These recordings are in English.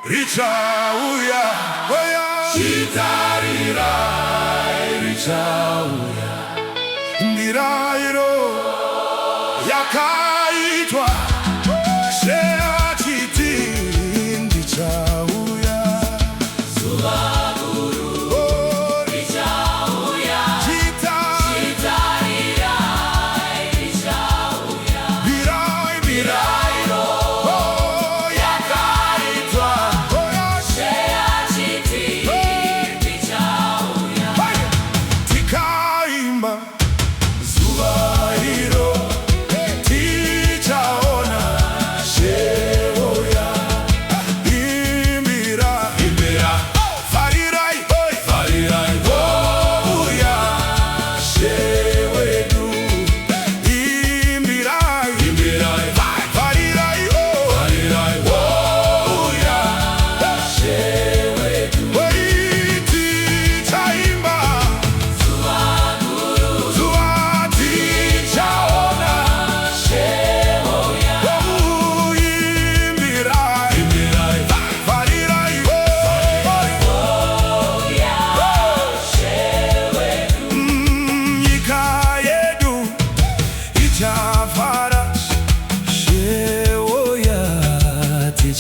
리차우야 기다리라 리차우야 니라이로 야카이트와 셰아치틴 리차우야 수바구루 리차우야 기다리라 리차우야 미라이로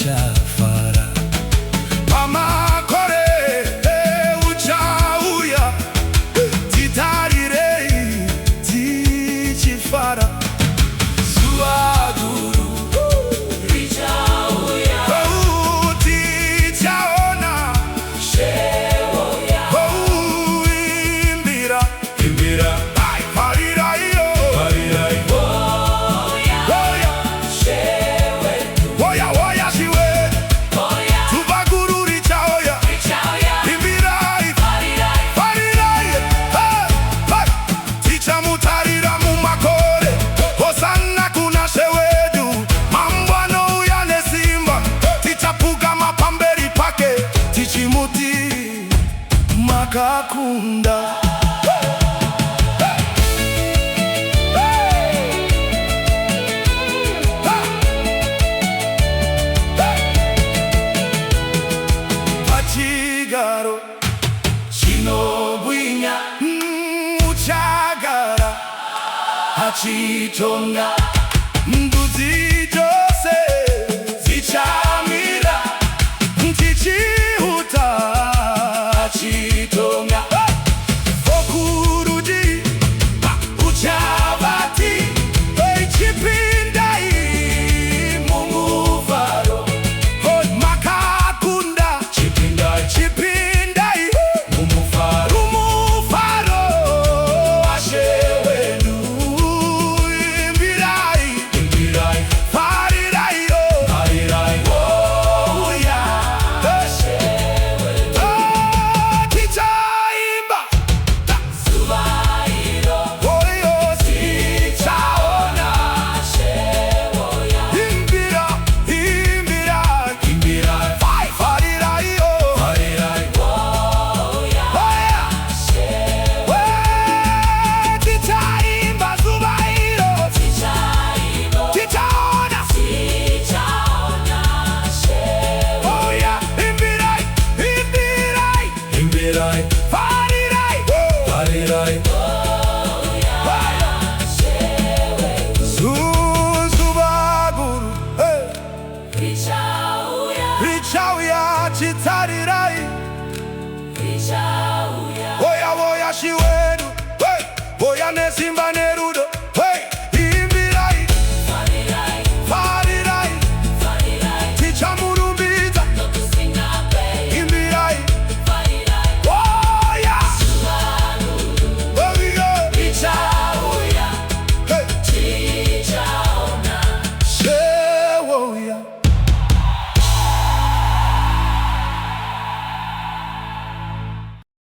Jafara Mama kore uchauya titarire tichifara suaguru richauya tichaona shewoya imbira parirayo Kakunda Pachigaro Shinobwinya Uchagara Hachitonga Nduzi Jose Zichamira Ntichihuta Hachitonga Okuruji Uchavati Chipindai Munguvaro Makakunda Chipindai Munguvaro Ashewenu Imbirai Parirai Oh yeah Ashewenu Tichaimba Subairo Oyo Tichaona Shewoya Imbira Parirai Oh yeah Tichaimba Subairo Tichaona Oh yeah Imbirai Parirai Subaguru Richauya Chitarirai Oya shiwenu Oya nesimba